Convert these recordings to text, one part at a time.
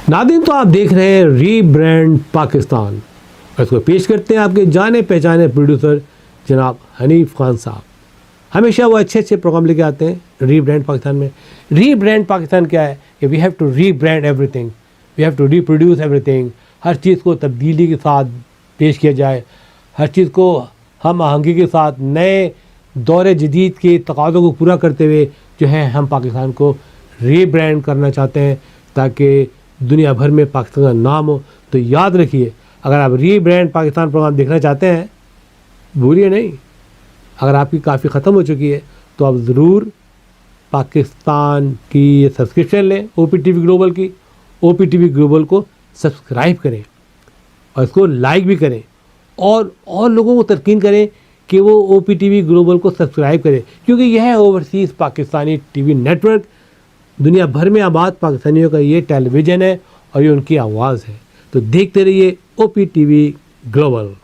नादिन, तो आप देख रहे हैं रीब्रांड पाकिस्तान। इसको पेश करते हैं आपके जाने पहचाने प्रोड्यूसर जनाब हनीफ खान साहब। हमेशा वो अच्छे अच्छे प्रोग्राम लेके आते हैं रीब्रांड पाकिस्तान में। रीब्रांड पाकिस्तान क्या है कि we have to rebrand everything, we have to reproduce everything. हर चीज़ को तब्दीली के साथ पेश किया जाए, हर चीज़ को हम आहंगी के साथ नए दौर जदीद के तकाज़ों को पूरा करते हुए जो है हम पाकिस्तान को रीब्रांड करना चाहते हैं ताकि दुनिया भर में पाकिस्तान का नाम हो। तो याद रखिए, अगर आप रीब्रांड पाकिस्तान प्रोग्राम देखना चाहते हैं, भूलिए नहीं, अगर आपकी काफ़ी ख़त्म हो चुकी है तो आप ज़रूर पाकिस्तान की सब्सक्रिप्शन लें OPTV ग्लोबल की। OPTV ग्लोबल को सब्सक्राइब करें और इसको लाइक भी करें और लोगों को तरकीन करें कि वो OPTV ग्लोबल को सब्सक्राइब करें, क्योंकि यह है ओवरसीज़ पाकिस्तानी TV नेटवर्क। दुनिया भर में आबाद पाकिस्तानियों का ये टेलीविज़न है और ये उनकी आवाज़ है। तो देखते रहिए OPTV ग्लोबल।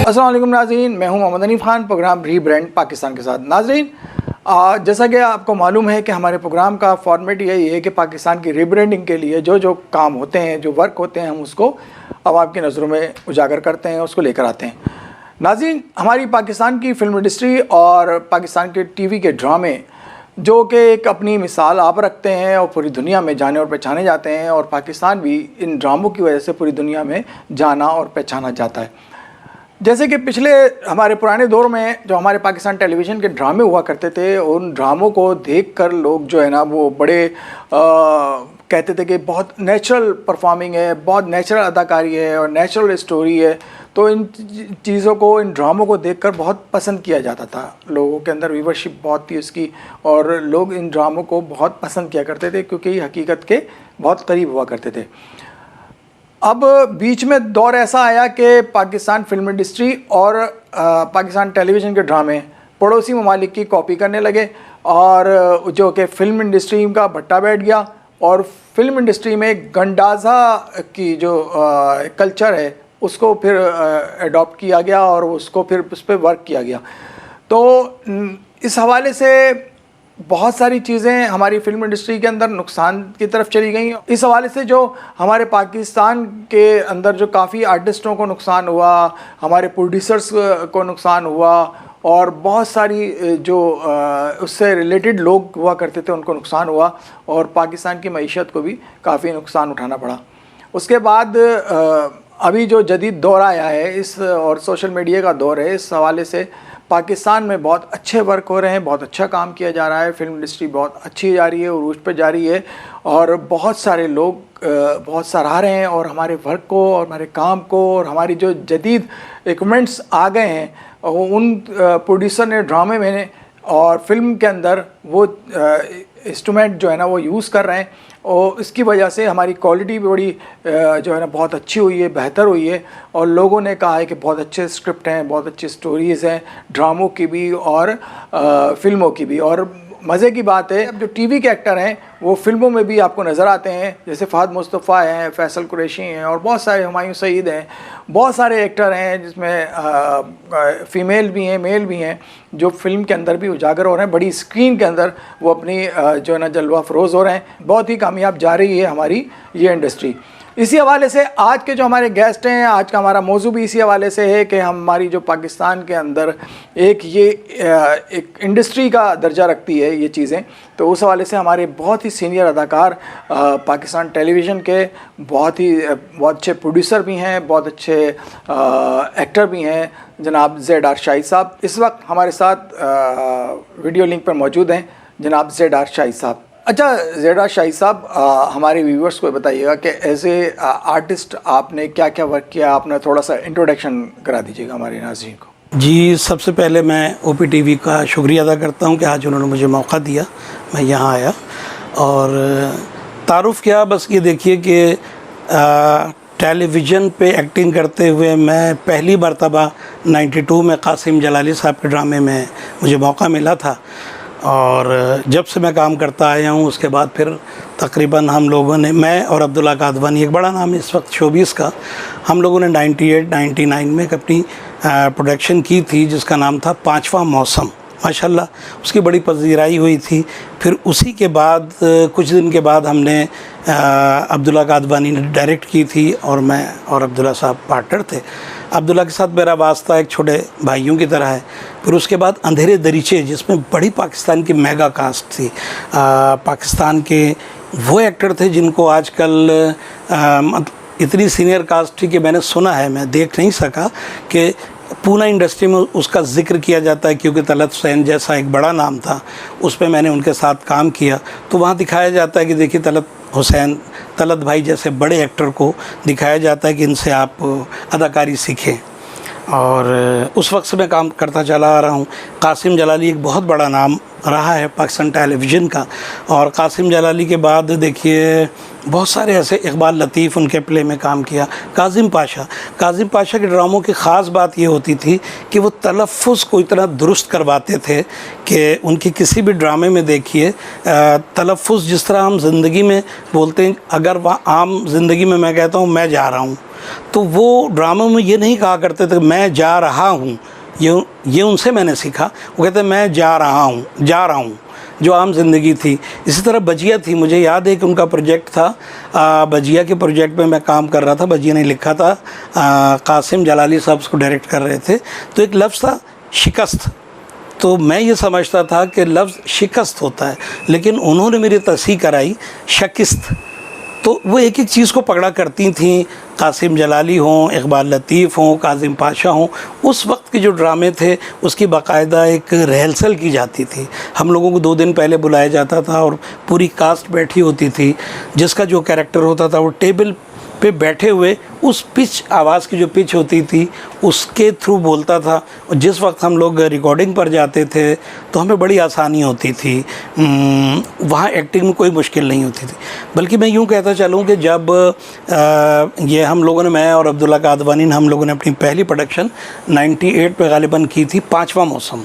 अस्सलाम वालेकुम नाज़रीन, मैं हूं मोहम्मद हनीफ खान, प्रोग्राम रीब्रांड पाकिस्तान के साथ। नाज़रीन, जैसा कि आपको मालूम है कि हमारे प्रोग्राम का फॉर्मेट यही है कि पाकिस्तान की रीब्रांडिंग के लिए जो काम होते हैं, जो वर्क होते हैं, हम उसको आवाम की नज़रों में उजागर करते हैं, उसको लेकर आते हैं। नाज़रीन, हमारी पाकिस्तान की फ़िल्म इंडस्ट्री और पाकिस्तान के TV के ड्रामे जो कि एक अपनी मिसाल आप रखते हैं और पूरी दुनिया में जाने और पहचाने जाते हैं, और पाकिस्तान भी इन ड्रामों की वजह से पूरी दुनिया में जाना और पहचाना जाता है। जैसे कि पिछले हमारे पुराने दौर में जो हमारे पाकिस्तान टेलीविज़न के ड्रामे हुआ करते थे, उन ड्रामों को देखकर लोग जो है ना वो बड़े कहते थे कि बहुत नेचुरल परफॉर्मिंग है, बहुत नेचुरल अदाकारी है और नेचुरल स्टोरी है। तो इन चीज़ों को, इन ड्रामों को देखकर बहुत पसंद किया जाता था, लोगों के अंदर व्यूवरशिप बहुत थी उसकी, और लोग इन ड्रामों को बहुत पसंद किया करते थे क्योंकि ये हकीकत के बहुत करीब हुआ करते थे। अब बीच में दौर ऐसा आया कि पाकिस्तान फिल्म इंडस्ट्री और पाकिस्तान टेलीविज़न के ड्रामे पड़ोसी ममालिक की कॉपी करने लगे, और जो कि फ़िल्म इंडस्ट्री का भट्टा बैठ गया, और फिल्म इंडस्ट्री में गंडाज़ा की जो कल्चर है उसको फिर अडॉप्ट किया गया और उसको फिर उस पर वर्क किया गया। तो इस हवाले से बहुत सारी चीज़ें हमारी फिल्म इंडस्ट्री के अंदर नुकसान की तरफ चली गई। इस हवाले से जो हमारे पाकिस्तान के अंदर जो काफ़ी आर्टिस्टों को नुकसान हुआ, हमारे प्रोड्यूसर्स को नुकसान हुआ, और बहुत सारी जो उससे रिलेटेड लोग हुआ करते थे उनको नुकसान हुआ, और पाकिस्तान की मईशत को भी काफ़ी नुकसान उठाना पड़ा। उसके बाद अभी जो जदीद दौर आया है इस, और सोशल मीडिया का दौर है, इस हवाले से पाकिस्तान में बहुत अच्छे वर्क हो रहे हैं, बहुत अच्छा काम किया जा रहा है, फिल्म इंडस्ट्री बहुत अच्छी जा रही है, उरूज पे जा रही है, और बहुत सारे लोग बहुत सराह रहे हैं और हमारे वर्क को और हमारे काम को, और हमारी जो जदीद इक्विपमेंट्स आ गए हैं उन प्रोड्यूसर ने ड्रामे में और फिल्म के अंदर वो इंस्ट्रूमेंट जो है ना वो यूज़ कर रहे हैं, और इसकी वजह से हमारी क्वालिटी भी बड़ी जो है ना बहुत अच्छी हुई है, बेहतर हुई है, और लोगों ने कहा है कि बहुत अच्छे स्क्रिप्ट हैं, बहुत अच्छी स्टोरीज़ हैं, ड्रामों की भी और फिल्मों की भी। और मज़े की बात है, अब जो TV के एक्टर हैं वो फिल्मों में भी आपको नज़र आते हैं, जैसे फ़हद मुस्तफ़ा हैं, फैसल कुरैशी हैं, और बहुत सारे हुमायूं सईद हैं, बहुत सारे एक्टर हैं जिसमें फ़ीमेल भी हैं, मेल भी हैं, जो फिल्म के अंदर भी उजागर हो रहे हैं, बड़ी स्क्रीन के अंदर वो अपनी जो है ना जलवा फरोज़ हो रहे हैं। बहुत ही कामयाब जा रही है हमारी ये इंडस्ट्री। इसी हवाले से आज के जो हमारे गेस्ट हैं, आज का हमारा मौजू भी इसी हवाले से है कि हमारी जो पाकिस्तान के अंदर एक इंडस्ट्री का दर्जा रखती है ये चीज़ें, तो उस हवाले से हमारे बहुत ही सीनियर अदाकार पाकिस्तान टेलीविज़न के बहुत अच्छे प्रोड्यूसर भी हैं, बहुत अच्छे एक्टर भी हैं, जनाब ZR शाहिद साहब इस वक्त हमारे साथ वीडियो लिंक पर मौजूद हैं। जनाब ZR शाहिद साहब। अच्छा ZR शाहिद साहब, हमारे व्यूवर्स को बताइएगा कि एज ए आर्टिस्ट आपने क्या क्या वर्क किया, आपने थोड़ा सा इंट्रोडक्शन करा दीजिएगा हमारे नाज़रीन को। जी, सबसे पहले मैं OPTV का शुक्रिया अदा करता हूं कि आज उन्होंने मुझे मौका दिया, मैं यहां आया और तारुफ़ किया। बस ये देखिए कि टेलीविज़न पे एक्टिंग करते हुए मैं पहली मर्तबा 92 में कासिम जलाली साहब के ड्रामे में मुझे मौका मिला था, और जब से मैं काम करता आया हूँ उसके बाद फिर तकरीबन हम लोगों ने, मैं और अब्दुल्ला कादवानी, एक बड़ा नाम है इस वक्त शोबीज़ का, हम लोगों ने 98-99 में एक अपनी प्रोडक्शन की थी जिसका नाम था पाँचवा मौसम। माशाल्लाह उसकी बड़ी पजीराई हुई थी। फिर उसी के बाद कुछ दिन के बाद हमने अब्दुल्ला कादवानी ने डायरेक्ट की थी, और मैं और अब्दुल्ला साहब पार्टनर थे। अब्दुल्ला के साथ मेरा वास्ता एक छोटे भाइयों की तरह है। फिर उसके बाद अंधेरे दरीचे, जिसमें बड़ी पाकिस्तान की मेगा कास्ट थी, पाकिस्तान के वो एक्टर थे जिनको आजकल इतनी सीनियर कास्ट थी कि मैंने सुना है, मैं देख नहीं सका, कि पूना इंडस्ट्री में उसका जिक्र किया जाता है क्योंकि तलत हुसैन जैसा एक बड़ा नाम था, उस पर मैंने उनके साथ काम किया। तो वहाँ दिखाया जाता है कि देखिए तलत हुसैन, तलत भाई जैसे बड़े एक्टर को दिखाया जाता है कि इनसे आप अदाकारी सीखें, और उस वक्त से मैं काम करता चला आ रहा हूँ। कासिम जलाली एक बहुत बड़ा नाम रहा है पाकिस्तान टेलीविज़न का, और कासिम जलाली के बाद देखिए बहुत सारे ऐसे, इकबाल लतीफ़ उनके प्ले में काम किया, काजिम पाशा के ड्रामों की ख़ास बात ये होती थी कि वो तलफ़्फ़ुज़ को इतना दुरुस्त करवाते थे कि उनकी किसी भी ड्रामे में देखिए तलफ़्फ़ुज़ जिस तरह हम ज़िंदगी में बोलते हैं, अगर वहाँ आम ज़िंदगी में मैं कहता हूँ मैं जा रहा हूँ, तो वो ड्रामों में ये नहीं कहा करते थे मैं जा रहा हूँ, ये उनसे मैंने सीखा। वो कहते मैं जा रहा हूँ, जो आम ज़िंदगी थी। इसी तरह बजिया थी, मुझे याद है कि उनका प्रोजेक्ट था, बजिया के प्रोजेक्ट में मैं काम कर रहा था, बजिया ने लिखा था, कासिम जलाली साहब उसको डायरेक्ट कर रहे थे। तो एक लफ्ज़ था शिकस्त, तो मैं ये समझता था कि लफ्ज़ शिकस्त होता है, लेकिन उन्होंने मेरी तस्हीह कराई शकिस्त। तो वो एक एक चीज़ को पकड़ा करती थीं, कासिम जलाली हों, इकबाल लतीफ़ हों, काजिम पाशा हों। उस वक्त के जो ड्रामे थे उसकी बाकायदा एक रिहर्सल की जाती थी, हम लोगों को 2 दिन पहले बुलाया जाता था और पूरी कास्ट बैठी होती थी, जिसका जो कैरेक्टर होता था वो टेबल पे बैठे हुए उस पिच, आवाज़ की जो पिच होती थी उसके थ्रू बोलता था। और जिस वक्त हम लोग रिकॉर्डिंग पर जाते थे तो हमें बड़ी आसानी होती थी, वहाँ एक्टिंग में कोई मुश्किल नहीं होती थी। बल्कि मैं यूँ कहता चलूँ कि जब ये हम लोगों ने, मैं और अब्दुल्ला कादवानी ने, हम लोगों ने अपनी पहली प्रोडक्शन 98 पे गालिबन की थी, पाँचवा मौसम।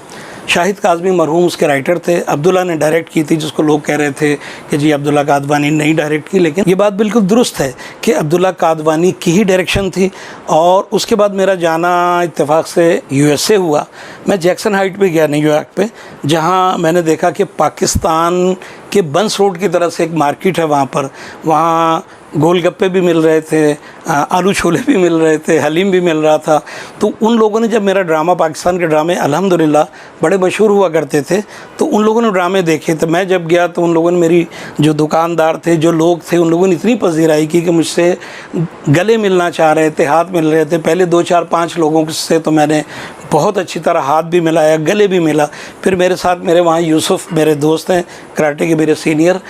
शाहिद काज़मी मरहूम उसके राइटर थे, अब्दुल्ला ने डायरेक्ट की थी, जिसको लोग कह रहे थे कि जी अब्दुल्ला कादवानी ने नहीं डायरेक्ट की, लेकिन ये बात बिल्कुल दुरुस्त है कि अब्दुल्ला कादवानी की ही डायरेक्शन थी। और उसके बाद मेरा जाना इत्तेफाक से USA हुआ। मैं जैक्सन हाइट पे गया न्यूयॉर्क पे, जहाँ मैंने देखा कि पाकिस्तान के बंस रोड की तरफ से एक मार्केट है, वहाँ गोलगप्पे भी मिल रहे थे, आलू छोले भी मिल रहे थे, हलीम भी मिल रहा था। तो उन लोगों ने, जब मेरा ड्रामा, पाकिस्तान के ड्रामे अल्हम्दुलिल्लाह बड़े मशहूर हुआ करते थे, तो उन लोगों ने ड्रामे देखे। तो मैं जब गया तो उन लोगों ने, मेरी जो दुकानदार थे, जो लोग थे, उन लोगों ने इतनी पजीराई की कि मुझसे गले मिलना चाह रहे थे, हाथ मिल रहे थे। पहले 2 4 5 लोगों से तो मैंने बहुत अच्छी तरह हाथ भी मिलाया, गले भी मिला। फिर मेरे साथ मेरे वहाँ यूसुफ, मेरे दोस्त हैं कराटे के, मेरे सीनियर,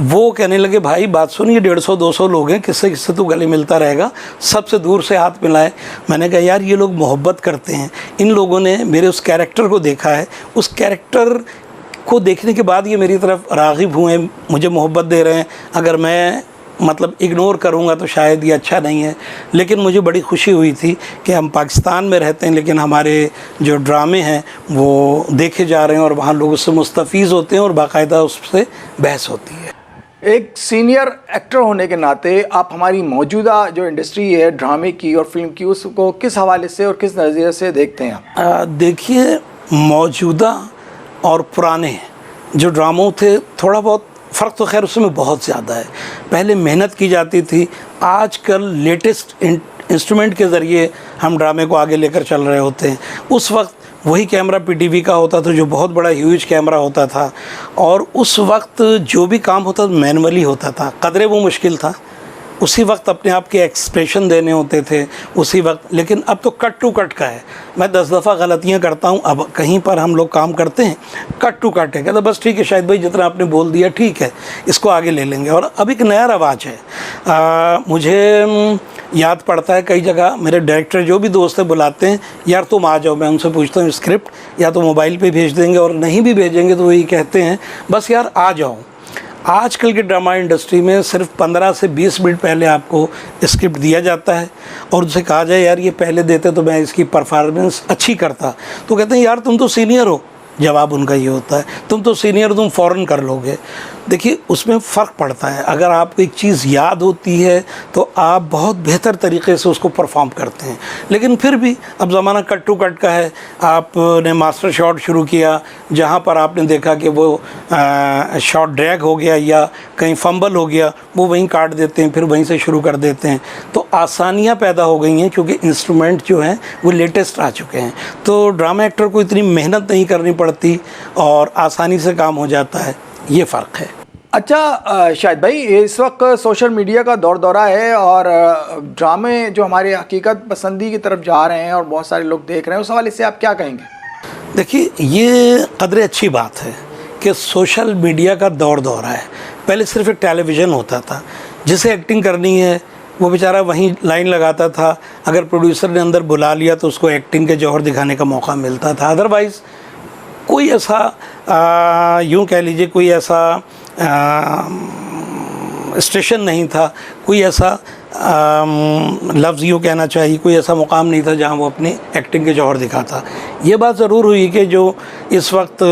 वो कहने लगे भाई बात सुनिए, 150-200 लोग हैं, किससे तू गले मिलता रहेगा, सबसे दूर से हाथ मिलाए। मैंने कहा यार ये लोग मोहब्बत करते हैं, इन लोगों ने मेरे उस कैरेक्टर को देखा है, उस कैरेक्टर को देखने के बाद ये मेरी तरफ राग़िब हुए, मुझे मोहब्बत दे रहे हैं। अगर मैं मतलब इग्नोर करूँगा तो शायद ये अच्छा नहीं है। लेकिन मुझे बड़ी खुशी हुई थी कि हम पाकिस्तान में रहते हैं, लेकिन हमारे जो ड्रामे हैं वो देखे जा रहे हैं, और वहाँ लोग उससे मुस्तफ़ीज़ होते हैं और बाकायदा उससे बहस होती है। एक सीनियर एक्टर होने के नाते आप हमारी मौजूदा जो इंडस्ट्री है ड्रामे की और फिल्म की, उसको किस हवाले से और किस नज़रिए से देखते हैं आप? देखिए, मौजूदा और पुराने जो ड्रामों थे, थोड़ा बहुत फ़र्क तो खैर उसमें बहुत ज़्यादा है। पहले मेहनत की जाती थी, आजकल लेटेस्ट इंस्ट्रूमेंट के ज़रिए हम ड्रामे को आगे लेकर चल रहे होते हैं। उस वक्त वही कैमरा PTV का होता था, जो बहुत बड़ा ह्यूज कैमरा होता था, और उस वक्त जो भी काम होता था मैनुअली होता था, कदरे वो मुश्किल था। उसी वक्त अपने आप के एक्सप्रेशन देने होते थे उसी वक्त। लेकिन अब तो कट टू कट का है। मैं 10 दफ़ा गलतियां करता हूं, अब कहीं पर हम लोग काम करते हैं कट टू कट है, कहता बस ठीक है शाहिद भाई, जितना आपने बोल दिया ठीक है, इसको आगे ले लेंगे। और अब एक नया रवाज है। मुझे याद पड़ता है कई जगह मेरे डायरेक्टर जो भी दोस्त हैं बुलाते हैं, यार तुम आ जाओ। मैं उनसे पूछता हूँ स्क्रिप्ट या तो मोबाइल पे भेज देंगे, और नहीं भी भेजेंगे तो वही कहते हैं बस यार आ जाओ। आजकल के ड्रामा इंडस्ट्री में सिर्फ 15 से 20 मिनट पहले आपको स्क्रिप्ट दिया जाता है और उनसे कहा जाए यार ये पहले देते तो मैं इसकी परफॉर्मेंस अच्छी करता, तो कहते हैं यार तुम तो सीनियर हो। जवाब उनका ये होता है तुम तो सीनियर, तुम फ़ौरन कर लोगे। देखिए उसमें फ़र्क पड़ता है। अगर आपको एक चीज़ याद होती है तो आप बहुत बेहतर तरीके से उसको परफॉर्म करते हैं। लेकिन फिर भी अब ज़माना कट टू कट का है। आपने मास्टर शॉट शुरू किया, जहाँ पर आपने देखा कि वो शॉट ड्रैग हो गया या कहीं फंबल हो गया, वो वहीं काट देते हैं, फिर वहीं से शुरू कर देते हैं। तो आसानियाँ पैदा हो गई हैं क्योंकि इंस्ट्रूमेंट जो हैं वो लेटेस्ट आ चुके हैं। तो ड्रामा एक्टर को इतनी मेहनत नहीं करनी पड़ती और आसानी से काम हो जाता है, ये फ़र्क है। अच्छा शाहिद भाई, इस वक्त सोशल मीडिया का दौर दौरा है और ड्रामे जो हमारे हकीकत पसंदी की तरफ जा रहे हैं और बहुत सारे लोग देख रहे हैं, उस हवाले से आप क्या कहेंगे? देखिए ये कदरे अच्छी बात है कि सोशल मीडिया का दौर दौरा है। पहले सिर्फ एक टेलीविज़न होता था, जिसे एक्टिंग करनी है वो बेचारा वहीं लाइन लगाता था। अगर प्रोड्यूसर ने अंदर बुला लिया तो उसको एक्टिंग के जौहर दिखाने का मौका मिलता था। अदरवाइज़ कोई ऐसा यूँ कह लीजिए कोई ऐसा स्टेशन नहीं था, कोई ऐसा लफ्ज़ यूँ कहना चाहिए, कोई ऐसा मुकाम नहीं था जहाँ वो अपनी एक्टिंग के जौहर दिखाता। ये बात ज़रूर हुई कि जो इस वक्त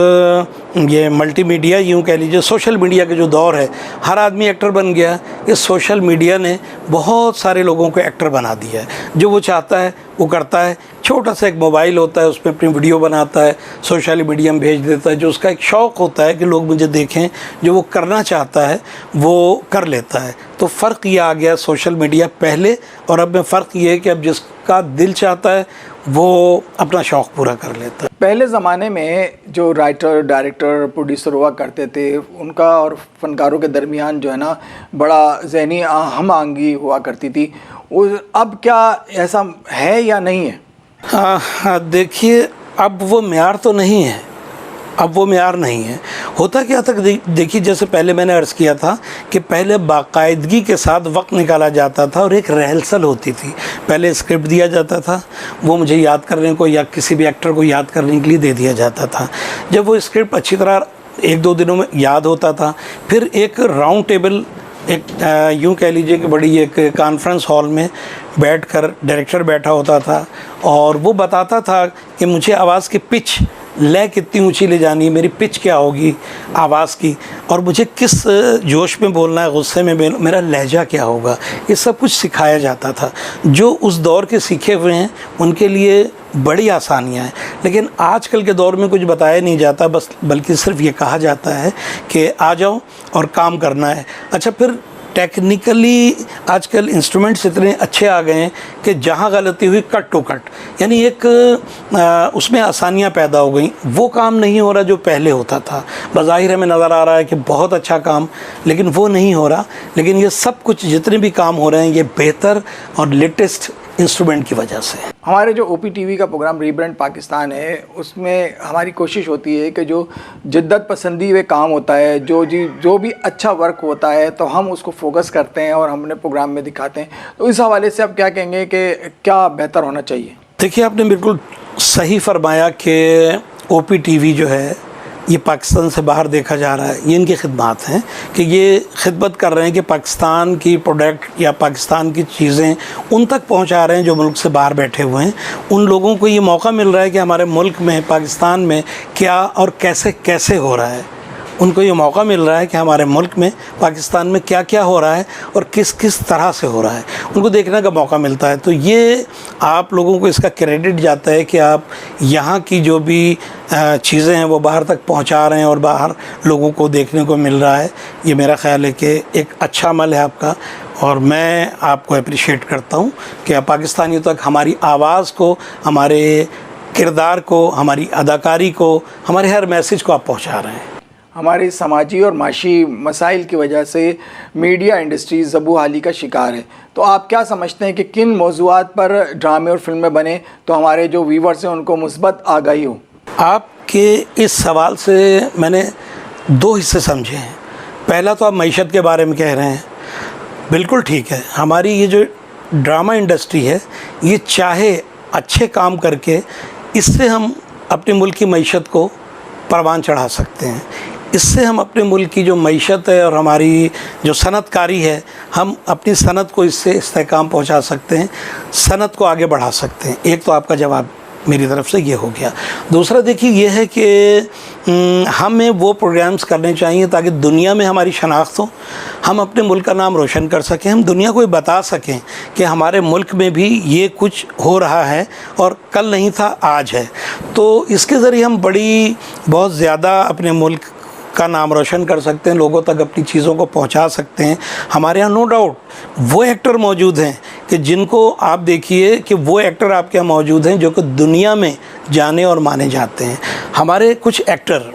ये मल्टीमीडिया यूँ कह लीजिए सोशल मीडिया का जो दौर है, हर आदमी एक्टर बन गया। इस सोशल मीडिया ने बहुत सारे लोगों को एक्टर बना दिया है। जो वो चाहता है वो करता है। छोटा सा एक मोबाइल होता है, उसमें अपनी वीडियो बनाता है, सोशल मीडिया में भेज देता है। जो उसका एक शौक़ होता है कि लोग मुझे देखें, जो वो करना चाहता है वो कर लेता है। तो फ़र्क ये आ गया सोशल मीडिया पहले और अब में फ़र्क ये है कि अब जिसका दिल चाहता है वो अपना शौक़ पूरा कर लेता है। पहले ज़माने में जो राइटर, डायरेक्टर, प्रोड्यूसर हुआ करते थे, उनका और फ़नकारों के दरमियान जो है ना बड़ा ज़हनी हम आहंगी हुआ करती थी। अब क्या ऐसा है या नहीं है? हाँ, देखिए अब वो म्यार तो नहीं है, अब वो म्यार नहीं है। होता क्या था, देखिए जैसे पहले मैंने अर्ज़ किया था कि पहले बाकायदगी के साथ वक्त निकाला जाता था और एक रिहर्सल होती थी। पहले स्क्रिप्ट दिया जाता था, वो मुझे याद करने को या किसी भी एक्टर को याद करने के लिए दे दिया जाता था। जब वो स्क्रिप्ट अच्छी तरह 1-2 दिनों में याद होता था, फिर एक राउंड टेबल, एक यूँ कह लीजिए कि बड़ी एक कॉन्फ्रेंस हॉल में बैठकर डायरेक्टर बैठा होता था और वो बताता था कि मुझे आवाज़ की पिच, लय कितनी ऊंची ले जानी है, मेरी पिच क्या होगी आवाज़ की, और मुझे किस जोश में बोलना है, गुस्से में, मेरा लहजा क्या होगा, ये सब कुछ सिखाया जाता था। जो उस दौर के सीखे हुए हैं उनके लिए बड़ी आसानियाँ हैं। लेकिन आजकल के दौर में कुछ बताया नहीं जाता, बस बल्कि सिर्फ ये कहा जाता है कि आ जाओ और काम करना है। अच्छा, फिर टेक्निकली आजकल इंस्ट्रूमेंट्स इतने अच्छे आ गए हैं कि जहाँ गलती हुई कट टू कट, यानी एक उसमें आसानियाँ पैदा हो गई। वो काम नहीं हो रहा जो पहले होता था। बज़ाहिर हमें नज़र आ रहा है कि बहुत अच्छा काम, लेकिन वो नहीं हो रहा। लेकिन ये सब कुछ जितने भी काम हो रहे हैं ये बेहतर और लेटेस्ट इंस्ट्रूमेंट की वजह से। हमारे जो OPTV का प्रोग्राम रीब्रांड पाकिस्तान है, उसमें हमारी कोशिश होती है कि जो जिद्दत पसंदी वे काम होता है, जो भी अच्छा वर्क होता है तो हम उसको फोकस करते हैं और हम अपने प्रोग्राम में दिखाते हैं। तो इस हवाले से आप क्या कहेंगे कि क्या बेहतर होना चाहिए? देखिए, आपने बिल्कुल सही फरमाया कि OPTV जो है ये पाकिस्तान से बाहर देखा जा रहा है। ये इनकी खिदमत हैं कि ये खिदमत कर रहे हैं कि पाकिस्तान की प्रोडक्ट या पाकिस्तान की चीज़ें उन तक पहुंचा रहे हैं जो मुल्क से बाहर बैठे हुए हैं। उन लोगों को ये मौका मिल रहा है कि हमारे मुल्क में, पाकिस्तान में क्या और कैसे कैसे हो रहा है। उनको ये मौका मिल रहा है कि हमारे मुल्क में, पाकिस्तान में क्या क्या हो रहा है और किस किस तरह से हो रहा है, उनको देखने का मौका मिलता है। तो ये आप लोगों को इसका क्रेडिट जाता है कि आप यहाँ की जो भी चीज़ें हैं वो बाहर तक पहुँचा रहे हैं और बाहर लोगों को देखने को मिल रहा है। ये मेरा ख़्याल है कि एक अच्छा अमल है आपका, और मैं आपको अप्रिशिएट करता हूँ कि आप पाकिस्तानियों तक हमारी आवाज़ को, हमारे किरदार को, हमारी अदाकारी को, हमारे हर मैसेज को आप पहुँचा रहे हैं। हमारी समाजी और माशी मसाइल की वजह से मीडिया इंडस्ट्री ज़बूहाली का शिकार है। तो आप क्या समझते हैं कि किन मौज़ूआत पर ड्रामे और फिल्में बने तो हमारे जो व्यूवर्स हैं उनको मुस्बत आगाही हो? आपके इस सवाल से मैंने 2 हिस्से समझे हैं। पहला तो आप मईशत के बारे में कह रहे हैं, बिल्कुल ठीक है। हमारी ये जो ड्रामा इंडस्ट्री है ये चाहे अच्छे काम करके इससे हम अपने मुल्क की मईशत को परवान चढ़ा सकते हैं। इससे हम अपने मुल्क की जो मईशत है और हमारी जो सनतकारी है, हम अपनी सनत को इससे इस्तेहकाम पहुंचा सकते हैं, सनत को आगे बढ़ा सकते हैं। एक तो आपका जवाब मेरी तरफ से ये हो गया। दूसरा देखिए ये है कि हमें वो प्रोग्राम्स करने चाहिए ताकि दुनिया में हमारी शनाख्त हो, हम अपने मुल्क का नाम रोशन कर सकें, हम दुनिया को बता सकें कि हमारे मुल्क में भी ये कुछ हो रहा है और कल नहीं था आज है। तो इसके ज़रिए हम बहुत ज़्यादा अपने मुल्क का नाम रोशन कर सकते हैं, लोगों तक अपनी चीज़ों को पहुंचा सकते हैं। हमारे यहाँ नो डाउट वो एक्टर मौजूद हैं कि जिनको आप देखिए कि वो एक्टर आपके यहाँ मौजूद हैं जो कि दुनिया में जाने और माने जाते हैं। हमारे कुछ एक्टर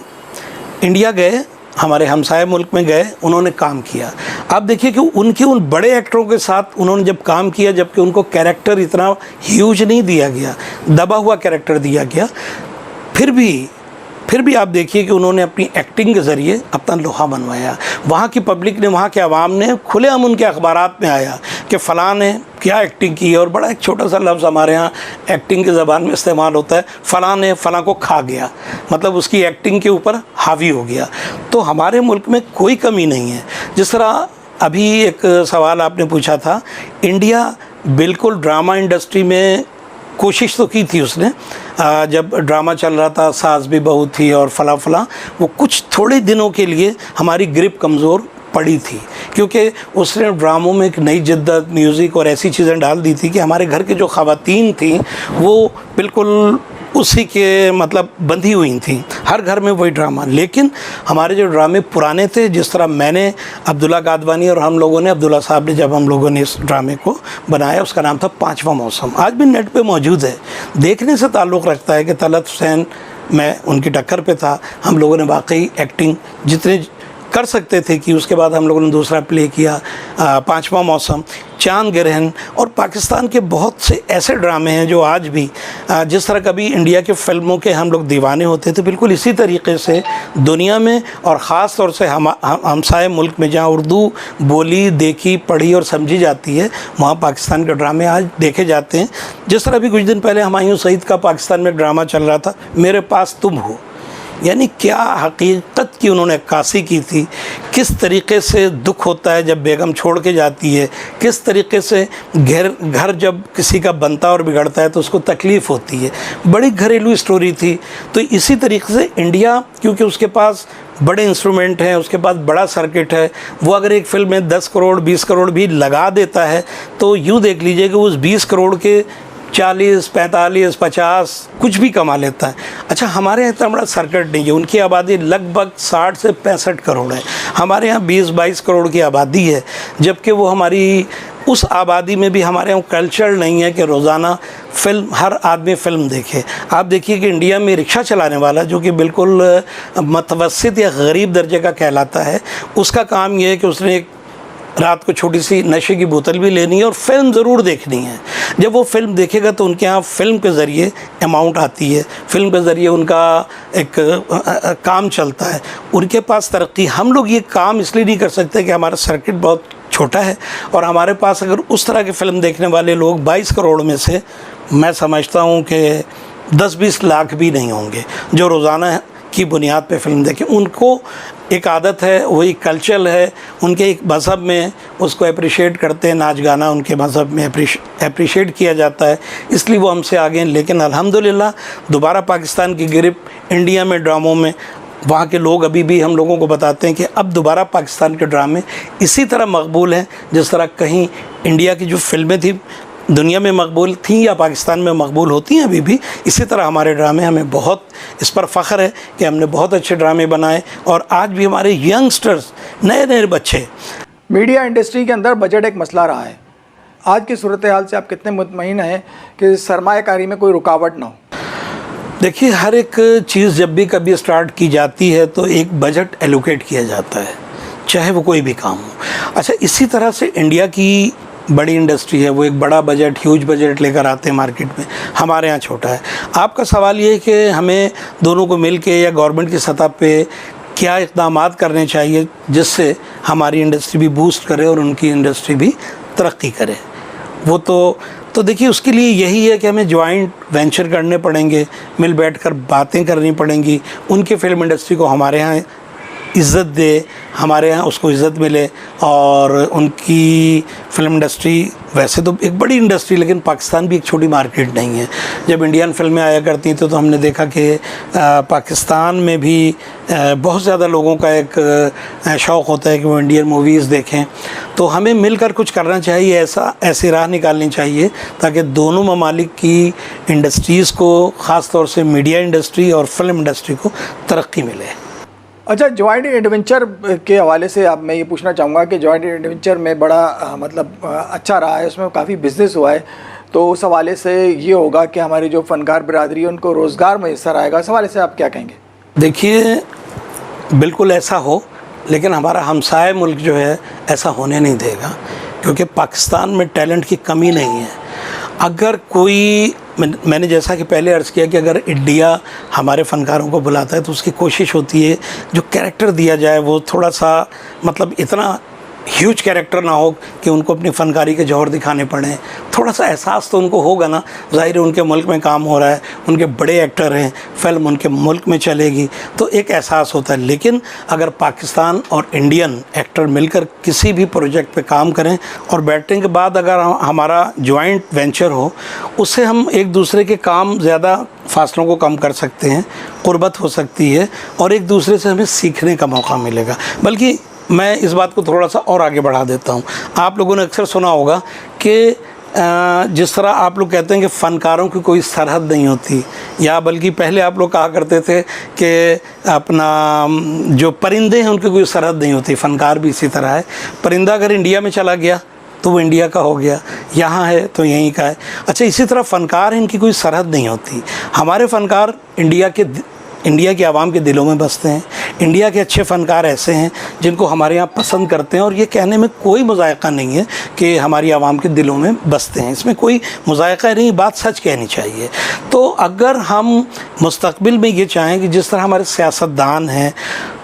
इंडिया गए, हमारे हमसाये मुल्क में गए, उन्होंने काम किया। आप देखिए कि उनके उन बड़े एक्टरों के साथ उन्होंने जब काम किया, जबकि उनको कैरेक्टर इतना ह्यूज नहीं दिया गया, दबा हुआ कैरेक्टर दिया गया, फिर भी आप देखिए कि उन्होंने अपनी एक्टिंग के ज़रिए अपना लोहा बनवाया। वहाँ की पब्लिक ने, वहाँ के आवाम ने खुलेआम उनके अखबारात में आया कि फ़लाँ ने क्या एक्टिंग की है। और बड़ा एक छोटा सा लफ्ज़ हमारे यहाँ एक्टिंग की ज़बान में इस्तेमाल होता है, फ़लाँ ने फ़लाँ को खा गया, मतलब उसकी एक्टिंग के ऊपर हावी हो गया। तो हमारे मुल्क में कोई कमी नहीं है। जिस तरह अभी एक सवाल आपने पूछा था, इंडिया बिल्कुल ड्रामा इंडस्ट्री में कोशिश तो की थी उसने, जब ड्रामा चल रहा था, सास भी बहू थी और फला, वो कुछ थोड़े दिनों के लिए हमारी ग्रिप कमज़ोर पड़ी थी, क्योंकि उसने ड्रामों में एक नई जिद्दत, म्यूज़िक और ऐसी चीज़ें डाल दी थी कि हमारे घर के जो ख़वातीन थी वो बिल्कुल उसी के मतलब बंधी हुई थी, हर घर में वही ड्रामा। लेकिन हमारे जो ड्रामे पुराने थे, जिस तरह मैंने, अब्दुल्ला गादवानी और हम लोगों ने, अब्दुल्ला साहब ने, जब हम लोगों ने इस ड्रामे को बनाया, उसका नाम था पाँचवा मौसम। आज भी नेट पे मौजूद है, देखने से ताल्लुक़ रखता है कि तलत हुसैन, मैं उनकी टक्कर पे था, हम लोगों ने वाकई एक्टिंग जितने कर सकते थे कि। उसके बाद हम लोगों ने दूसरा प्ले किया पाँचवा मौसम, चांद ग्रहण, और पाकिस्तान के बहुत से ऐसे ड्रामे हैं जो आज भी, जिस तरह कभी इंडिया के फिल्मों के हम लोग दीवाने होते थे, बिल्कुल इसी तरीके से दुनिया में और ख़ास तौर से हमसाये मुल्क में जहाँ उर्दू बोली, देखी, पढ़ी और समझी जाती है, वहाँ पाकिस्तान के ड्रामे आज देखे जाते हैं। जिस तरह भी कुछ दिन पहले हुमायूं सईद का पाकिस्तान में ड्रामा चल रहा था, मेरे पास तुम हो, यानी क्या हकीकत की उन्होंने अक्कासी की थी, किस तरीके से दुख होता है जब बेगम छोड़ के जाती है, किस तरीके से घर जब किसी का बनता और बिगड़ता है तो उसको तकलीफ़ होती है। बड़ी घरेलू स्टोरी थी। तो इसी तरीके से इंडिया, क्योंकि उसके पास बड़े इंस्ट्रूमेंट हैं, उसके पास बड़ा सर्किट है, वो अगर एक फिल्म में 10 करोड़ 20 करोड़ भी लगा देता है तो यूँ देख लीजिए कि उस 20 करोड़ के 40, 45, 50 कुछ भी कमा लेता है। अच्छा, हमारे यहाँ इतना बड़ा सर्किट नहीं है, उनकी आबादी लगभग 60 से 65 करोड़ है, हमारे यहाँ 20-22 करोड़ की आबादी है, जबकि वो हमारी उस आबादी में भी हमारे यहाँ कल्चर नहीं है कि रोज़ाना फिल्म, हर आदमी फ़िल्म देखे। आप देखिए कि इंडिया में रिक्शा चलाने वाला, जो कि बिल्कुल मतवस्सित या गरीब दर्जे का कहलाता है, उसका काम ये है कि उसने एक रात को छोटी सी नशे की बोतल भी लेनी है और फिल्म ज़रूर देखनी है। जब वो फिल्म देखेगा तो उनके यहाँ फ़िल्म के ज़रिए अमाउंट आती है, फ़िल्म के ज़रिए उनका एक काम चलता है, उनके पास तरक्की। हम लोग ये काम इसलिए नहीं कर सकते कि हमारा सर्किट बहुत छोटा है, और हमारे पास अगर उस तरह की फ़िल्म देखने वाले लोग 22 करोड़ में से मैं समझता हूँ कि 10-20 लाख भी नहीं होंगे जो रोज़ाना की बुनियाद पे फ़िल्म देखें। उनको एक आदत है, वही कल्चर है, उनके एक मज़हब में उसको अप्रिशिएट करते हैं, नाच गाना उनके मज़हब में अप्रिशिएट किया जाता है, इसलिए वो हमसे आगे हैं। लेकिन अल्हम्दुलिल्लाह दोबारा पाकिस्तान की गिरफ्त इंडिया में ड्रामों में, वहाँ के लोग अभी भी हम लोगों को बताते हैं कि अब दोबारा पाकिस्तान के ड्रामे इसी तरह मकबूल हैं जिस तरह कहीं इंडिया की जो फिल्में थी दुनिया में मकबूल थी या पाकिस्तान में मकबूल होती हैं अभी भी, इसी तरह हमारे ड्रामे, हमें बहुत इस पर फ़ख्र है कि हमने बहुत अच्छे ड्रामे बनाए और आज भी हमारे यंगस्टर्स, नए नए बच्चे। मीडिया इंडस्ट्री के अंदर बजट एक मसला रहा है। आज की सूरत हाल से आप कितने मुतमईन हैं कि सरमायाकारी में कोई रुकावट ना हो? देखिए, हर एक चीज़ जब भी कभी स्टार्ट की जाती है तो एक बजट एलोकेट किया जाता है, चाहे वो कोई भी काम हो। अच्छा, इसी तरह से इंडिया की बड़ी इंडस्ट्री है, वो एक बड़ा बजट, ह्यूज बजट लेकर आते हैं मार्केट में, हमारे यहाँ छोटा है। आपका सवाल ये है कि हमें दोनों को मिल के या गवर्नमेंट की सतह पे क्या इक़दामात करने चाहिए जिससे हमारी इंडस्ट्री भी बूस्ट करे और उनकी इंडस्ट्री भी तरक्की करे। वो तो देखिए, उसके लिए यही है कि हमें जॉइंट वेंचर करने पड़ेंगे, मिल बैठकर बातें करनी पड़ेंगी, उनके फिल्म इंडस्ट्री को हमारे यहाँ इज़्ज़त दे, हमारे यहाँ उसको इज़्ज़त मिले। और उनकी फ़िल्म इंडस्ट्री वैसे तो एक बड़ी इंडस्ट्री, लेकिन पाकिस्तान भी एक छोटी मार्केट नहीं है। जब इंडियन फिल्में आया करती तो हमने देखा कि पाकिस्तान में भी बहुत ज़्यादा लोगों का एक शौक़ होता है कि वो इंडियन मूवीज़ देखें। तो हमें मिलकर कुछ करना चाहिए, ऐसी राह निकालनी चाहिए ताकि दोनों ममालिक की इंडस्ट्रीज़ को, ख़ास तौर से मीडिया इंडस्ट्री और फिल्म इंडस्ट्री को तरक्की मिले। अच्छा, जॉइंट एडवेंचर के हवाले से अब मैं ये पूछना चाहूँगा कि जॉइंट एडवेंचर में बड़ा मतलब अच्छा रहा है, उसमें काफ़ी बिजनेस हुआ है, तो उस हवाले से ये होगा कि हमारी जो फ़नकार बिरादरी है उनको रोज़गार मैसर आएगा। इस हवाले से आप क्या कहेंगे? देखिए, बिल्कुल ऐसा हो, लेकिन हमारा हमसाया मुल्क जो है ऐसा होने नहीं देगा, क्योंकि पाकिस्तान में टैलेंट की कमी नहीं है। अगर कोई, मैंने जैसा कि पहले अर्ज़ किया कि अगर इंडिया हमारे फ़नकारों को बुलाता है तो उसकी कोशिश होती है जो कैरेक्टर दिया जाए वो थोड़ा सा मतलब इतना ह्यूज कैरेक्टर ना हो कि उनको अपनी फ़नकारी के जौहर दिखाने पड़े। थोड़ा सा एहसास तो उनको होगा ना, ज़ाहिर है उनके मुल्क में काम हो रहा है, उनके बड़े एक्टर हैं, फ़िल्म उनके मुल्क में चलेगी, तो एक एहसास होता है। लेकिन अगर पाकिस्तान और इंडियन एक्टर मिलकर किसी भी प्रोजेक्ट पे काम करें और बैठने के बाद अगर हमारा जॉइंट वेंचर हो, उससे हम एक दूसरे के काम ज़्यादा फासलों को कम कर सकते हैं, क़ुर्बत हो सकती है और एक दूसरे से हमें सीखने का मौका मिलेगा। बल्कि मैं इस बात को थोड़ा सा और आगे बढ़ा देता हूँ। आप लोगों ने अक्सर सुना होगा कि जिस तरह आप लोग कहते हैं कि फ़नकारों की कोई सरहद नहीं होती, या बल्कि पहले आप लोग कहा करते थे कि अपना जो परिंदे हैं उनकी कोई सरहद नहीं होती, फ़नकार भी इसी तरह है। परिंदा अगर इंडिया में चला गया तो वो इंडिया का हो गया, यहाँ है तो यहीं का है। अच्छा, इसी तरह फ़नकार हैं, इनकी कोई सरहद नहीं होती। हमारे फ़नकार इंडिया के आवाम के दिलों में बसते हैं। इंडिया के अच्छे फ़नकार ऐसे हैं जिनको हमारे यहाँ पसंद करते हैं, और ये कहने में कोई मुज़ायक़ा नहीं है कि हमारी आवाम के दिलों में बसते हैं, इसमें कोई मुज़ायक़ा नहीं, बात सच कहनी चाहिए। तो अगर हम मुस्तक़बिल में ये चाहें कि जिस तरह हमारे सियासतदान हैं,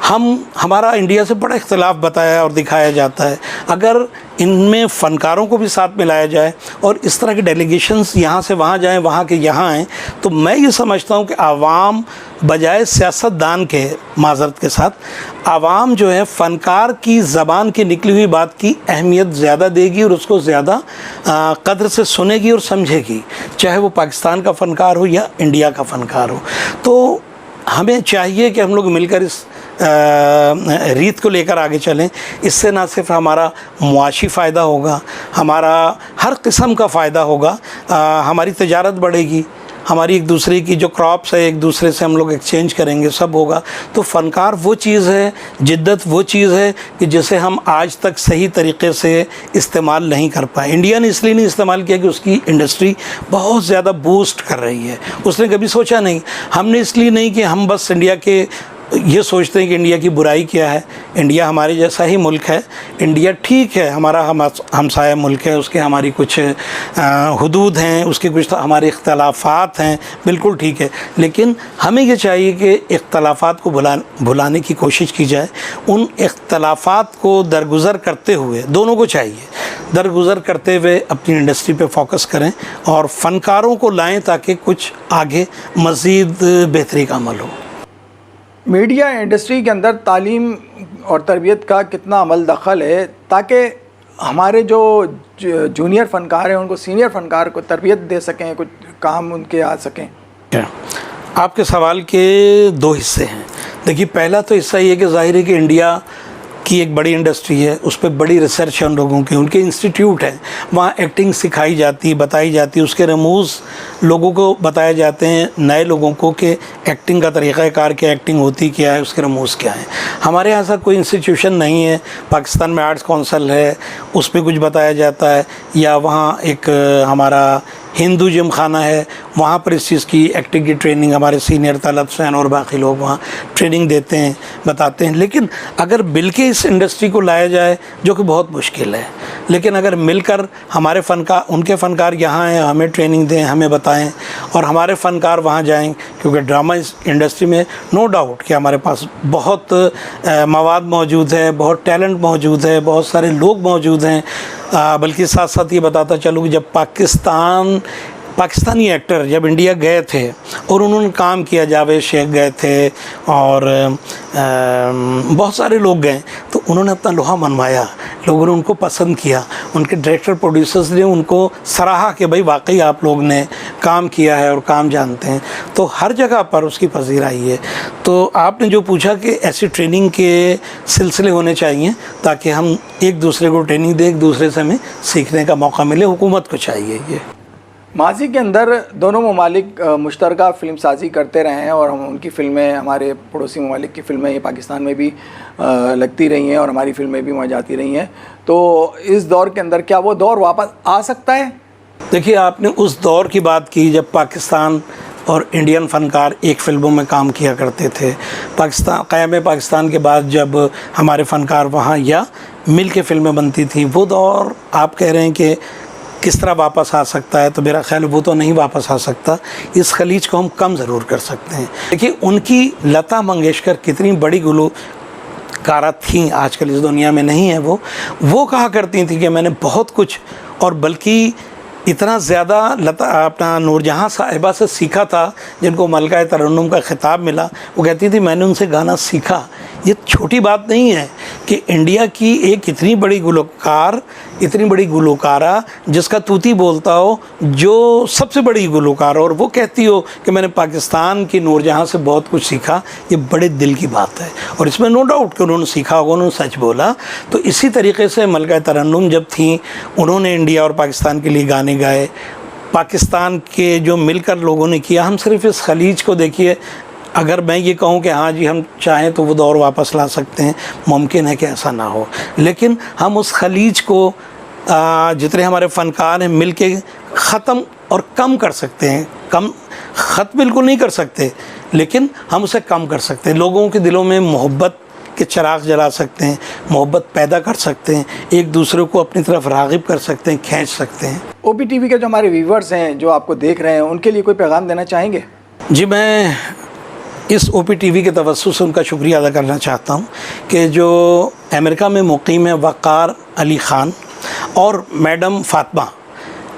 हमारा इंडिया से बड़ा इख्तिलाफ़ बताया और दिखाया जाता है, अगर इनमें फ़नकारों को भी साथ मिलाया जाए और इस तरह के डेलीगेशंस यहाँ से वहाँ जाएँ, वहाँ के यहाँ आएँ, तो मैं ये समझता हूँ कि आवाम बजाय सियासतदान के, माज़रत के साथ, आवाम जो है फ़नकार की ज़बान की निकली हुई बात की अहमियत ज़्यादा देगी और उसको ज़्यादा कदर से सुनेगी और समझेगी, चाहे वो पाकिस्तान का फ़नकार हो या इंडिया का फ़नकार हो। तो हमें चाहिए कि हम लोग मिलकर इस रीत को लेकर आगे चलें। इससे ना सिर्फ हमारा मुआशी फ़ायदा होगा, हमारा हर किस्म का फ़ायदा होगा, हमारी तिजारत बढ़ेगी, हमारी एक दूसरे की जो क्रॉप्स है एक दूसरे से हम लोग एक्सचेंज करेंगे, सब होगा। तो फ़नकार वो चीज़ है, जिद्दत वो चीज़ है कि जिसे हम आज तक सही तरीक़े से इस्तेमाल नहीं कर पाए। इंडिया ने इसलिए नहीं इस्तेमाल किया कि उसकी इंडस्ट्री बहुत ज़्यादा बूस्ट कर रही है, उसने कभी सोचा नहीं। हमने इसलिए नहीं कि हम बस इंडिया के ये सोचते हैं कि इंडिया की बुराई क्या है। इंडिया हमारे जैसा ही मुल्क है, इंडिया ठीक है, हमारा हमसाया मुल्क है, उसके हमारी कुछ हुदूद हैं, उसके कुछ हमारे इख्तलाफात हैं, बिल्कुल ठीक है। लेकिन हमें ये चाहिए कि इख्तलाफात को भुलाने की कोशिश की जाए। उन इख्तलाफात को दरगुज़र करते हुए, दोनों को चाहिए दरगुज़र करते हुए अपनी इंडस्ट्री पे फोकस करें और फ़नकारों को लाएं ताकि कुछ आगे मज़ीद बेहतरी का अमल हो। मीडिया इंडस्ट्री के अंदर तालीम और तरबियत का कितना अमल दखल है ताकि हमारे जो जूनियर फ़नकार हैं उनको सीनियर फ़नकार को तरबियत दे सकें, कुछ काम उनके आ सकें? आपके सवाल के दो हिस्से हैं। देखिए, पहला तो हिस्सा ये कि ज़ाहिर है कि इंडिया की एक बड़ी इंडस्ट्री है, उस पर बड़ी रिसर्च है उन लोगों की, उनके इंस्टीट्यूट हैं, वहाँ एक्टिंग सिखाई जाती है, बताई जाती है, उसके रमूज़ लोगों को बताए जाते हैं, नए लोगों को कि एक्टिंग का तरीक़ाकार क्या, एक्टिंग होती क्या है, उसके रमूज़ क्या हैं। हमारे यहाँ ऐसा कोई इंस्टीट्यूशन नहीं है। पाकिस्तान में आर्ट्स काउंसिल है, उस पर कुछ बताया जाता है, या वहाँ एक हमारा हिंदू जिम खाना है, वहाँ पर इस चीज़ की एक्टिंग की ट्रेनिंग हमारे सीनियर तलब सैन और बाकी लोग वहाँ ट्रेनिंग देते हैं, बताते हैं। लेकिन अगर मिल के इस इंडस्ट्री को लाया जाए, जो कि बहुत मुश्किल है, लेकिन अगर मिलकर हमारे फ़नकार, उनके फ़नकार यहाँ हैं, हमें ट्रेनिंग दें, हमें बताएं, और हमारे फ़नकार वहाँ जाएं, क्योंकि ड्रामा इस इंडस्ट्री में नो डाउट कि हमारे पास बहुत मवाद मौजूद है, बहुत टैलेंट मौजूद है, बहुत सारे लोग मौजूद हैं। बल्कि साथ साथ ये बताता चलूँ कि जब पाकिस्तान पाकिस्तानी एक्टर जब इंडिया गए थे और उन्होंने काम किया, जावेद शेख गए थे और बहुत सारे लोग गए, तो उन्होंने अपना लोहा मनवाया, लोगों ने उनको पसंद किया, उनके डायरेक्टर प्रोड्यूसर्स ने उनको सराहा कि भाई वाकई आप लोग ने काम किया है और काम जानते हैं। तो हर जगह पर उसकी पजीराई है। तो आपने जो पूछा कि ऐसी ट्रेनिंग के सिलसिले होने चाहिए ताकि हम एक दूसरे को ट्रेनिंग दें, एक दूसरे से हमें सीखने का मौका मिले, हुकूमत को चाहिए ये। माजी के अंदर दोनों ममालिक मुश्तरका फ़िल्म साजी करते रहे हैं और हम उनकी फ़िल्में, हमारे पड़ोसी ममालिक की फ़िल्में ये पाकिस्तान में भी लगती रही हैं और हमारी फ़िल्में भी वहाँ जाती रही हैं। तो इस दौर के अंदर क्या वो दौर वापस आ सकता है? देखिए, आपने उस दौर की बात की जब पाकिस्तान और इंडियन फ़नकार एक फ़िल्मों में काम किया करते थे। क़याम पाकिस्तान के बाद जब हमारे फ़नकार वहाँ या मिल के फ़िल्में बनती थी, वो दौर आप कह रहे हैं कि किस तरह वापस आ सकता है, तो मेरा ख्याल है वो तो नहीं वापस आ सकता। इस खलीज को हम कम ज़रूर कर सकते हैं। देखिए, उनकी लता मंगेशकर कितनी बड़ी गुलकारा थीं, आजकल इस दुनिया में नहीं है। वो कहा करती थी कि मैंने बहुत कुछ, और बल्कि इतना ज़्यादा लता अपना नूरजहाँ साहिबा से सीखा था जिनको मलका तरन्नुम का खिताब मिला। वो कहती थी मैंने उनसे गाना सीखा। ये छोटी बात नहीं है कि इंडिया की एक इतनी बड़ी गुलकार, इतनी बड़ी गुलकारा जिसका तूती बोलता हो, जो सबसे बड़ी गुलकार, और वो कहती हो कि मैंने पाकिस्तान की नूरजहाँ से बहुत कुछ सीखा। ये बड़े दिल की बात है और इसमें नो डाउट कि उन्होंने सीखा होगा, उन्होंने सच बोला। तो इसी तरीके से मलका तरन्नुम जब थी, उन्होंने इंडिया और पाकिस्तान के लिए गाने गाए। पाकिस्तान के जो मिलकर लोगों ने किया, हम सिर्फ इस खलीज को देखिए। अगर मैं ये कहूँ कि हाँ जी हम चाहें तो वो दौर वापस ला सकते हैं, मुमकिन है कि ऐसा ना हो, लेकिन हम उस खलीज को जितने हमारे फ़नकार हैं मिल के ख़त्म और कम कर सकते हैं। कम ख़त्म बिल्कुल नहीं कर सकते, लेकिन हम उसे कम कर सकते हैं। लोगों के दिलों में मोहब्बत के चिराग जला सकते हैं, मोहब्बत पैदा कर सकते हैं, एक दूसरे को अपनी तरफ राग़िब कर सकते हैं, खींच सकते हैं। OPTV के जो हमारे व्यूवर्स हैं, जो आपको देख रहे हैं, उनके लिए कोई पैगाम देना चाहेंगे? जी, मैं इस OPTV के तवज्जुह से उनका शुक्रिया अदा करना चाहता हूँ कि जो अमेरिका में मुक़ीम है वक़ार अली ख़ान और मैडम फ़ातिमा,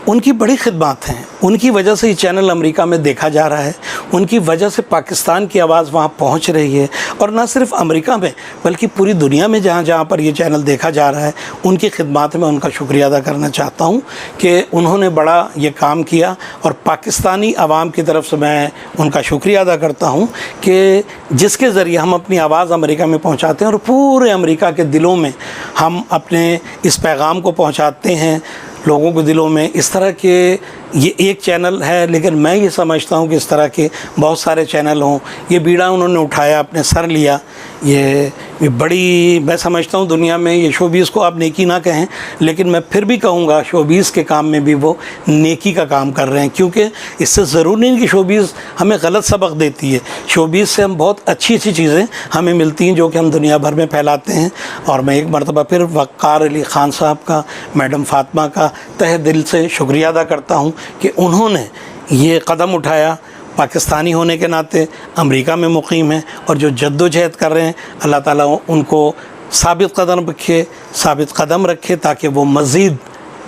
उनकी बड़ी खिदमत हैं। उनकी वजह से ये चैनल अमेरिका में देखा जा रहा है, उनकी वजह से पाकिस्तान की आवाज़ वहाँ पहुँच रही है, और ना सिर्फ अमेरिका में बल्कि पूरी दुनिया में जहाँ जहाँ पर ये चैनल देखा जा रहा है, उनकी खिदमत में उनका शुक्रिया अदा करना चाहता हूँ कि उन्होंने बड़ा ये काम किया। और पाकिस्तानी आवाम की तरफ से मैं उनका शुक्रिया अदा करता हूँ कि जिसके ज़रिए हम अपनी आवाज़ अमेरिका में पहुँचाते हैं और पूरे अमेरिका के दिलों में हम अपने इस पैगाम को पहुँचाते हैं लोगों के दिलों में। इस तरह के ये एक चैनल है, लेकिन मैं ये समझता हूँ कि इस तरह के बहुत सारे चैनल हों। ये बीड़ा उन्होंने उठाया, अपने सर लिया। ये बड़ी, मैं समझता हूँ दुनिया में ये शोबीज़ को आप नेकी ना कहें, लेकिन मैं फिर भी कहूँगा शोबीज़ के काम में भी वो नेकी का काम कर रहे हैं, क्योंकि इससे ज़रूरी नहीं कि शोबीज़ हमें गलत सबक देती है। शोबीज़ से हम बहुत अच्छी अच्छी चीज़ें हमें मिलती हैं जो कि हम दुनिया भर में फैलाते हैं। और मैं एक मरतबा फिर वक़ार अली ख़ान साहब का, मैडम फ़ातिमा का तहे दिल से शुक्रिया अदा करता हूँ कि उन्होंने ये कदम उठाया। पाकिस्तानी होने के नाते अमेरिका में मुक़ीम हैं और जो जद्दोजहद कर रहे हैं, अल्लाह ताला उनको साबित कदम रखे ताकि वो मज़ीद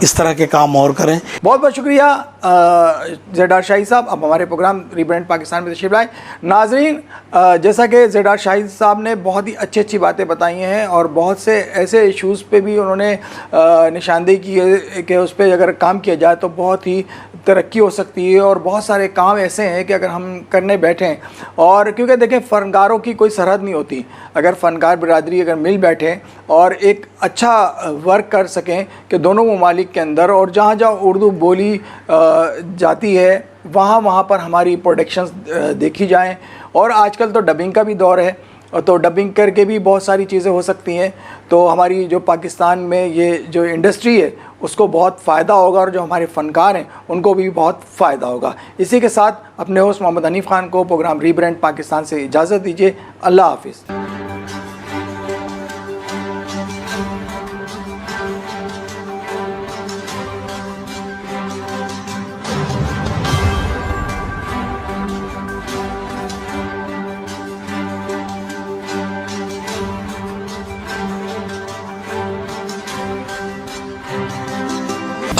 इस तरह के काम और करें। बहुत बहुत शुक्रिया ज़ेडार शाही साहब, अब हमारे प्रोग्राम रीब्रांड पाकिस्तान में तशरीफ़ लाए। नाज़रीन, जैसा कि ज़ेडार शाही साहब ने बहुत ही अच्छी अच्छी बातें बताई हैं और बहुत से ऐसे इश्यूज़ पे भी उन्होंने निशानदेही की है कि उस पर अगर काम किया जाए तो बहुत ही तरक्की हो सकती है। और बहुत सारे काम ऐसे हैं कि अगर हम करने बैठें, और क्योंकि देखें फ़नकारों की कोई सरहद नहीं होती। अगर फ़नकार बिरादरी अगर मिल बैठें और एक अच्छा वर्क कर सकें कि दोनों ममालिक के अंदर, और जहाँ जहाँ उर्दू बोली जाती है वहाँ पर हमारी प्रोडक्शंस देखी जाएं। और आजकल तो डबिंग का भी दौर है, तो डबिंग करके भी बहुत सारी चीज़ें हो सकती हैं। तो हमारी जो पाकिस्तान में ये जो इंडस्ट्री है उसको बहुत फ़ायदा होगा और जो हमारे फ़नकार हैं उनको भी बहुत फ़ायदा होगा। इसी के साथ अपने होस्ट मोहम्मद हनीफ़ ख़ान को प्रोग्राम रीब्रांड पाकिस्तान से इजाज़त दीजिए। अल्लाह हाफ़िज़।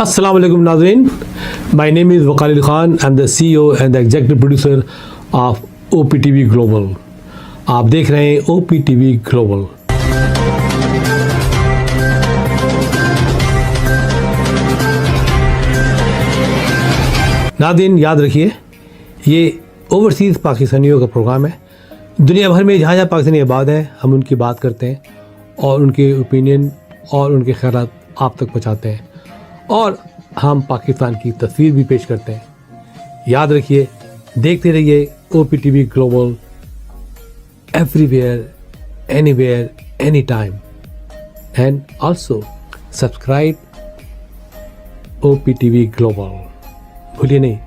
अस्सलाम वालेकुम नाज़रीन, my name is Wakal Khan, I am the CEO and the executive producer of OPTV global. आप देख रहे हैं OPTV ग्लोबल। नाज़रीन याद रखिए, ये ओवरसीज़ पाकिस्तानियों का प्रोग्राम है। दुनिया भर में जहाँ जहाँ पाकिस्तानी आबाद हैं, हम उनकी बात करते हैं और उनके ओपिनियन और उनके ख्यालात आप तक पहुँचाते हैं, और हम पाकिस्तान की तस्वीर भी पेश करते हैं। याद रखिए, देखते रहिए OPTV global, everywhere, anywhere, any time, and also subscribe OPTV global. भूलिए नहीं,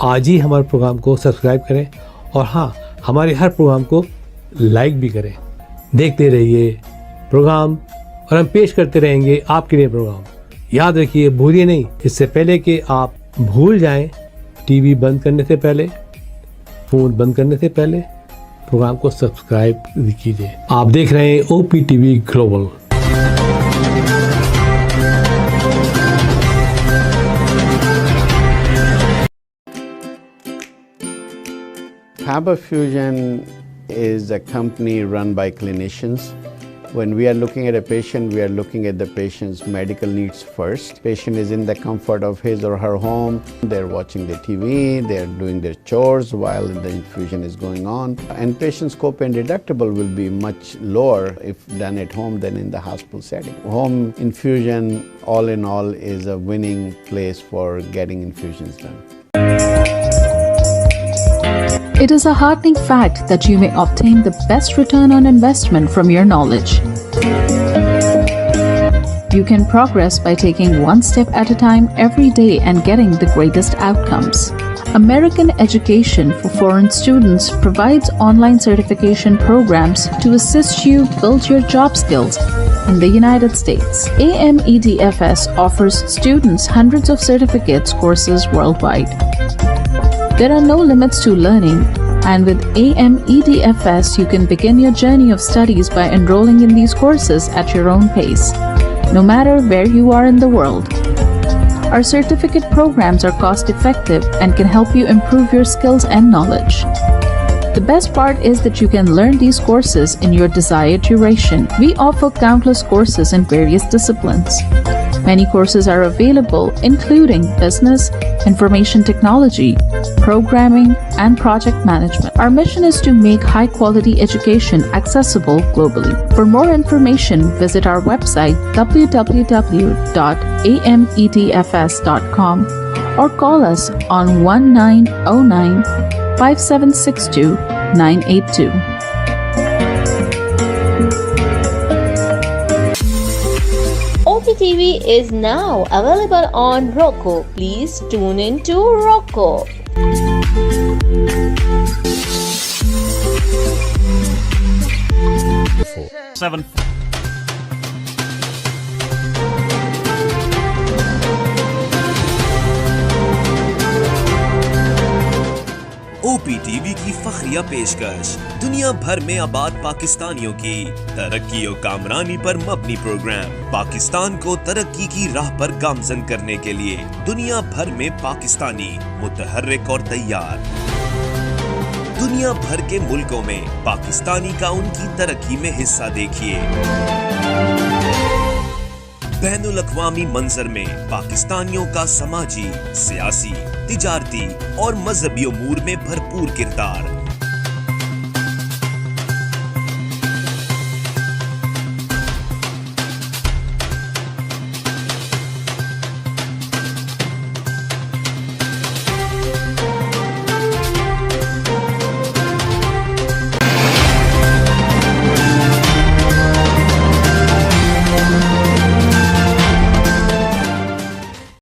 आज ही हमारे प्रोग्राम को सब्सक्राइब करें, और हाँ, हमारे हर प्रोग्राम को लाइक भी करें। देखते रहिए प्रोग्राम, और हम पेश करते रहेंगे आपके लिए प्रोग्राम। याद रखिए, भूलिए नहीं, इससे पहले कि आप भूल जाएं, टीवी बंद करने से पहले, फ़ोन बंद करने से पहले प्रोग्राम को सब्सक्राइब कीजिए। आप देख रहे हैं OPTV global. Faber Fusion is a company run by clinicians. When we are looking at a patient, we are looking at the patient's medical needs first. Patient is in the comfort of his or her home. They're watching the TV, they're doing their chores while the infusion is going on. And patient's copay deductible will be much lower if done at home than in the hospital setting. Home infusion, all in all, is a winning place for getting infusions done. It is a heartening fact that you may obtain the best return on investment from your knowledge. You can progress by taking one step at a time every day and getting the greatest outcomes. American Education for Foreign Students provides online certification programs to assist you build your job skills in the United States. AMEDFS offers students hundreds of certificates courses worldwide. There are no limits to learning, and with AMEDFS, you can begin your journey of studies by enrolling in these courses at your own pace, no matter where you are in the world. Our certificate programs are cost-effective and can help you improve your skills and knowledge. The best part is that you can learn these courses in your desired duration. We offer countless courses in various disciplines. Many courses are available, including business, information technology, programming, and project management. Our mission is to make high-quality education accessible globally. For more information, visit our website www.amedfs.com or call us on 1909-5762-982. OPTV is now available on Roku. Please tune in to Roku. OPTV की फखरिया पेशकश, दुनिया भर में आबाद पाकिस्तानियों की तरक्की और कामरानी पर मबनी प्रोग्राम। पाकिस्तान को तरक्की की राह पर गामजन करने के लिए दुनिया भर में पाकिस्तानी मुतहर्रिक और तैयार। दुनिया भर के मुल्कों में पाकिस्तानी का उनकी तरक्की में हिस्सा देखिए। बैनुल अक़वामी मंजर में पाकिस्तानियों का समाजी, सियासी, तिजारती और मजहबी उमूर में भरपूर किरदार।